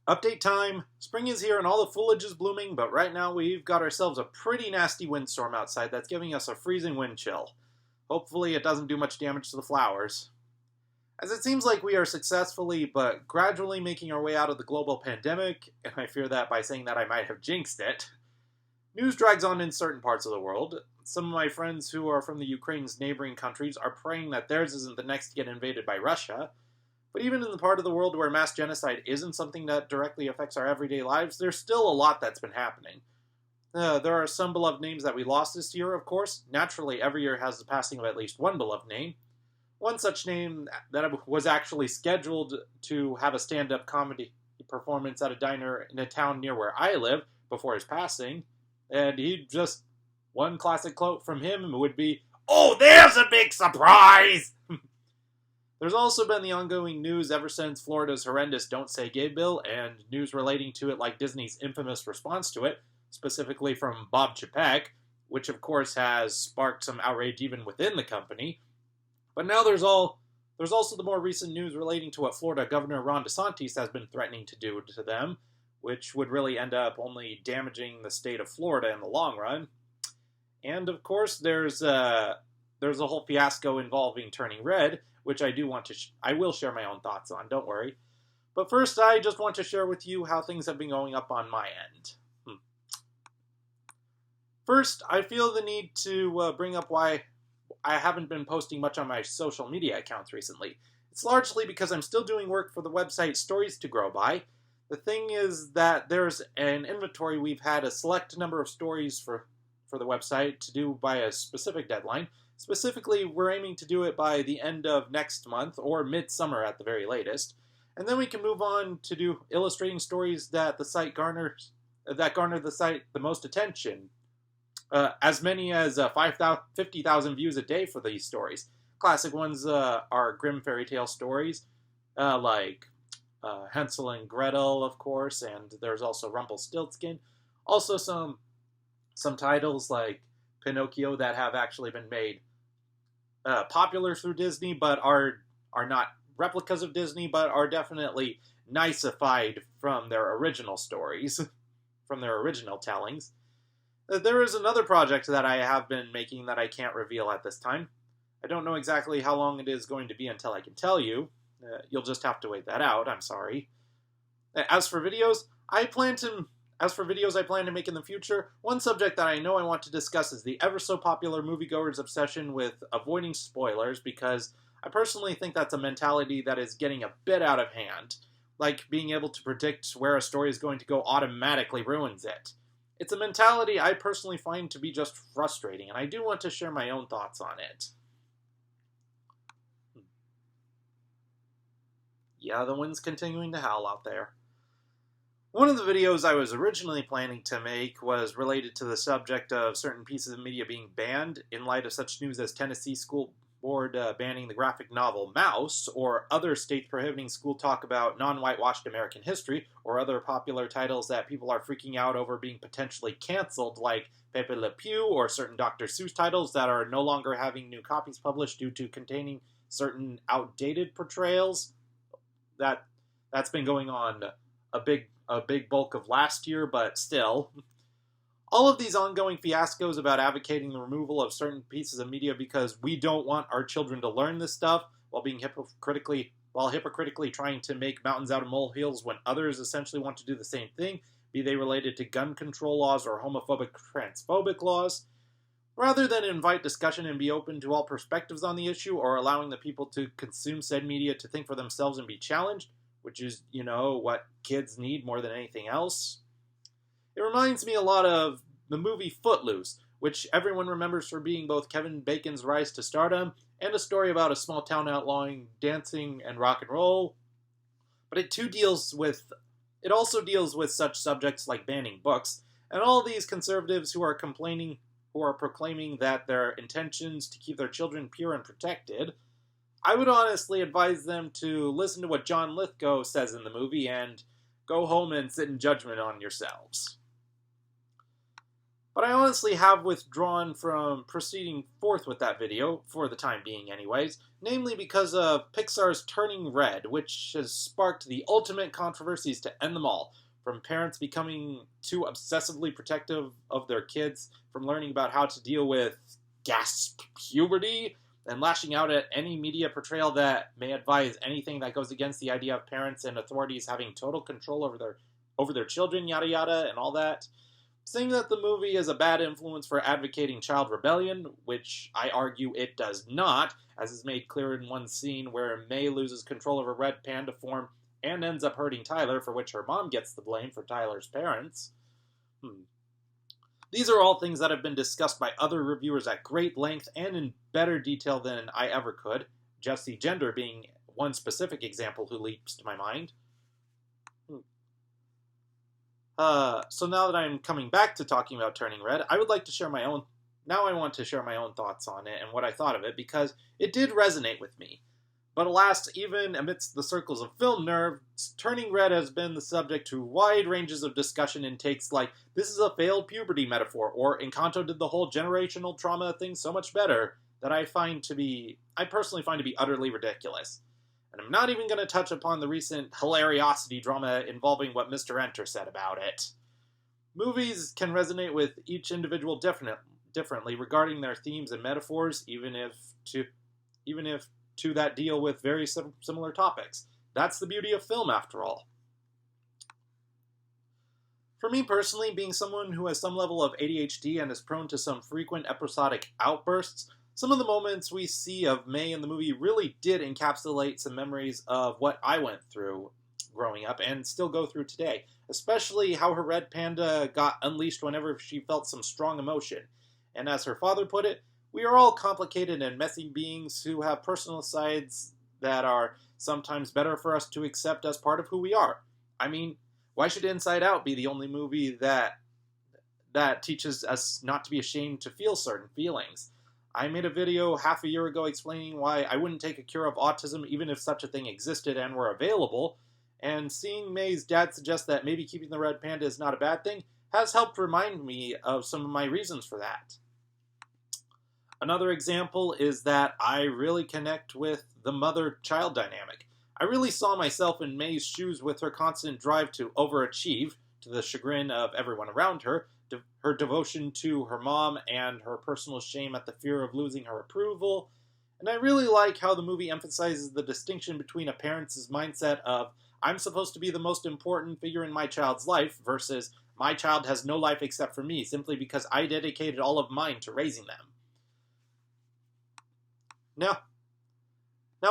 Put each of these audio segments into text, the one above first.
Update time. Spring is here and all the foliage is blooming, but right now we've got ourselves a pretty nasty windstorm outside that's giving us a freezing wind chill. Hopefully it doesn't do much damage to the flowers. As it seems like we are successfully but gradually making our way out of the global pandemic, and I fear that by saying that I might have jinxed it, news drags on in certain parts of the world. Some of my friends who are from the Ukraine's neighboring countries are praying that theirs isn't the next to get invaded by Russia. But even in the part of the world where mass genocide isn't something that directly affects our everyday lives, there's still a lot that's been happening. There are some beloved names that we lost this year, of course. Naturally, every year has the passing of at least one beloved name. One such name that was actually scheduled to have a stand-up comedy performance at a diner in a town near where I live before his passing. And one classic quote from him would be, "Oh, there's a big surprise!" There's also been the ongoing news ever since Florida's horrendous Don't Say Gay bill, and news relating to it like Disney's infamous response to it, specifically from Bob Chapek, which of course has sparked some outrage even within the company. But now there's also the more recent news relating to what Florida Governor Ron DeSantis has been threatening to do to them, which would really end up only damaging the state of Florida in the long run. And of course there's a whole fiasco involving Turning Red, which I will share my own thoughts on, don't worry. But first, I just want to share with you how things have been going up on my end. First, I feel the need to bring up why I haven't been posting much on my social media accounts recently. It's largely because I'm still doing work for the website Stories to Grow By. The thing is that there's an inventory. We've had a select number of stories for the website to do by a specific deadline. Specifically, we're aiming to do it by the end of next month, or midsummer at the very latest. And then we can move on to do illustrating stories that garner the site the most attention. As many as 50,000 views a day for these stories. Classic ones are grim fairy tale stories, like Hansel and Gretel, of course, and there's also Rumpelstiltskin. Also some titles like Pinocchio that have actually been made popular through Disney, but are not replicas of Disney, but are definitely niceified from their original stories, from their original tellings. There is another project that I have been making that I can't reveal at this time. I don't know exactly how long it is going to be until I can tell you. You'll just have to wait that out, I'm sorry. As for videos I plan to make in the future, one subject that I know I want to discuss is the ever so popular moviegoers' obsession with avoiding spoilers, because I personally think that's a mentality that is getting a bit out of hand. Like being able to predict where a story is going to go automatically ruins it. It's a mentality I personally find to be just frustrating, and I do want to share my own thoughts on it. Yeah, the wind's continuing to howl out there. One of the videos I was originally planning to make was related to the subject of certain pieces of media being banned in light of such news as Tennessee School Board banning the graphic novel Mouse, or other states prohibiting school talk about non-whitewashed American history, or other popular titles that people are freaking out over being potentially canceled, like Pepe Le Pew, or certain Dr. Seuss titles that are no longer having new copies published due to containing certain outdated portrayals. That's been going on a big bulk of last year, but still. All of these ongoing fiascos about advocating the removal of certain pieces of media because we don't want our children to learn this stuff, while hypocritically trying to make mountains out of molehills when others essentially want to do the same thing, be they related to gun control laws or homophobic, transphobic laws. Rather than invite discussion and be open to all perspectives on the issue, or allowing the people to consume said media to think for themselves and be challenged, which is, what kids need more than anything else. It reminds me a lot of the movie Footloose, which everyone remembers for being both Kevin Bacon's rise to stardom and a story about a small town outlawing dancing and rock and roll. But it also deals with such subjects like banning books, and all these conservatives who are proclaiming that their intentions to keep their children pure and protected. I would honestly advise them to listen to what John Lithgow says in the movie and go home and sit in judgment on yourselves. But I honestly have withdrawn from proceeding forth with that video, for the time being anyways, namely because of Pixar's Turning Red, which has sparked the ultimate controversies to end them all, from parents becoming too obsessively protective of their kids, from learning about how to deal with gasp puberty, and lashing out at any media portrayal that may advise anything that goes against the idea of parents and authorities having total control over their children, yada yada, and all that. Saying that the movie is a bad influence for advocating child rebellion, which I argue it does not, as is made clear in one scene where May loses control of her red panda form and ends up hurting Tyler, for which her mom gets the blame for Tyler's parents. These are all things that have been discussed by other reviewers at great length and in better detail than I ever could, Jesse Gender being one specific example who leaps to my mind. So now that I'm coming back to talking about Turning Red, I would like to share my own... Now I want to share my own thoughts on it and what I thought of it, because it did resonate with me. But alas, even amidst the circles of film nerds, Turning Red has been the subject to wide ranges of discussion and takes like, this is a failed puberty metaphor, or Encanto did the whole generational trauma thing so much better, that I personally find to be utterly ridiculous. And I'm not even going to touch upon the recent hilariosity drama involving what Mr. Enter said about it. Movies can resonate with each individual differently regarding their themes and metaphors, even if to that deal with very similar topics. That's the beauty of film, after all. For me personally, being someone who has some level of ADHD and is prone to some frequent episodic outbursts, some of the moments we see of May in the movie really did encapsulate some memories of what I went through growing up and still go through today, especially how her red panda got unleashed whenever she felt some strong emotion. And as her father put it, we are all complicated and messy beings who have personal sides that are sometimes better for us to accept as part of who we are. I mean, why should Inside Out be the only movie that teaches us not to be ashamed to feel certain feelings? I made a video half a year ago explaining why I wouldn't take a cure of autism even if such a thing existed and were available, and seeing May's dad suggest that maybe keeping the red panda is not a bad thing has helped remind me of some of my reasons for that. Another example is that I really connect with the mother-child dynamic. I really saw myself in May's shoes with her constant drive to overachieve, to the chagrin of everyone around her, her devotion to her mom and her personal shame at the fear of losing her approval. And I really like how the movie emphasizes the distinction between a parent's mindset of, I'm supposed to be the most important figure in my child's life, versus my child has no life except for me, simply because I dedicated all of mine to raising them. Now,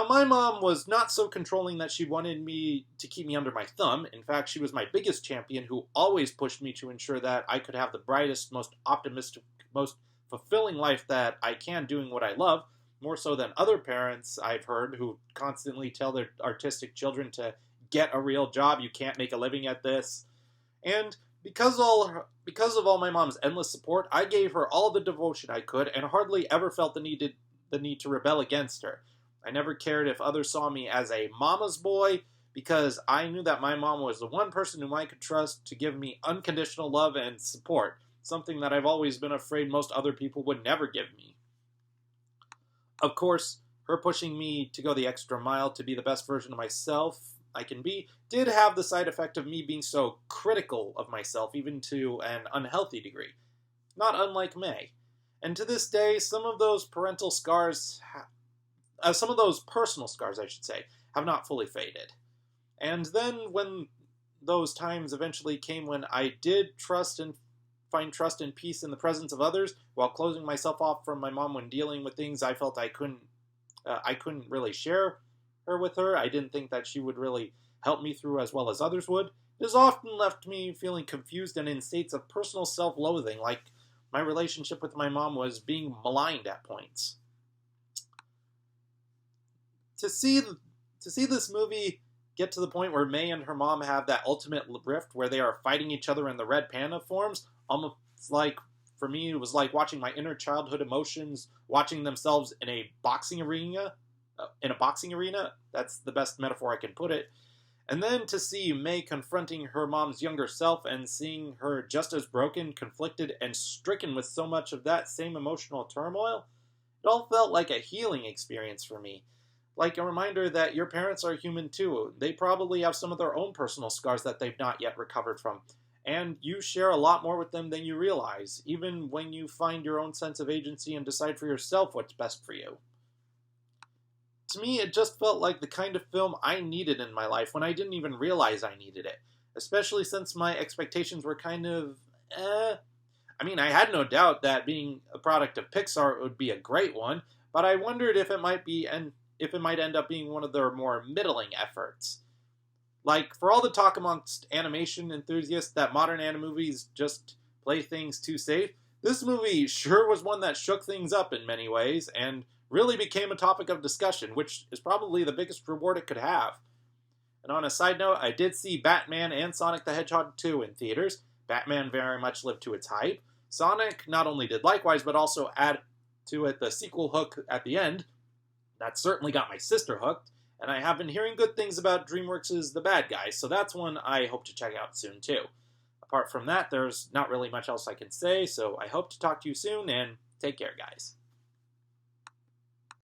my mom was not so controlling that she wanted me to keep me under my thumb. In fact, she was my biggest champion, who always pushed me to ensure that I could have the brightest, most optimistic, most fulfilling life that I can doing what I love, more so than other parents I've heard who constantly tell their artistic children to get a real job, you can't make a living at this. And because of all my mom's endless support, I gave her all the devotion I could and hardly ever felt the need to rebel against her. I never cared if others saw me as a mama's boy, because I knew that my mom was the one person whom I could trust to give me unconditional love and support, something that I've always been afraid most other people would never give me. Of course, her pushing me to go the extra mile to be the best version of myself I can be did have the side effect of me being so critical of myself, even to an unhealthy degree, not unlike May. And to this day, some of those personal scars, I should say, have not fully faded. And then when those times eventually came when I did find trust and peace in the presence of others, while closing myself off from my mom when dealing with things I felt I couldn't really share with her, I didn't think that she would really help me through as well as others would, it has often left me feeling confused and in states of personal self-loathing, like my relationship with my mom was being maligned at points. To see this movie get to the point where May and her mom have that ultimate rift where they are fighting each other in the red panda forms, almost like, for me, it was like watching my inner childhood emotions, watching themselves in a boxing arena. That's the best metaphor I can put it. And then to see May confronting her mom's younger self and seeing her just as broken, conflicted, and stricken with so much of that same emotional turmoil, it all felt like a healing experience for me. Like a reminder that your parents are human too. They probably have some of their own personal scars that they've not yet recovered from. And you share a lot more with them than you realize, even when you find your own sense of agency and decide for yourself what's best for you. To me, it just felt like the kind of film I needed in my life when I didn't even realize I needed it. Especially since my expectations were kind of, I mean, I had no doubt that being a product of Pixar, it would be a great one, but I wondered if it might end up being one of their more middling efforts. Like, for all the talk amongst animation enthusiasts that modern anime movies just play things too safe, this movie sure was one that shook things up in many ways, and really became a topic of discussion, which is probably the biggest reward it could have. And on a side note, I did see Batman and Sonic the Hedgehog 2 in theaters. Batman very much lived to its hype. Sonic not only did likewise, but also add to it the sequel hook at the end. That certainly got my sister hooked, and I have been hearing good things about DreamWorks' The Bad Guys, so that's one I hope to check out soon too. Apart from that, there's not really much else I can say, so I hope to talk to you soon, and take care, guys.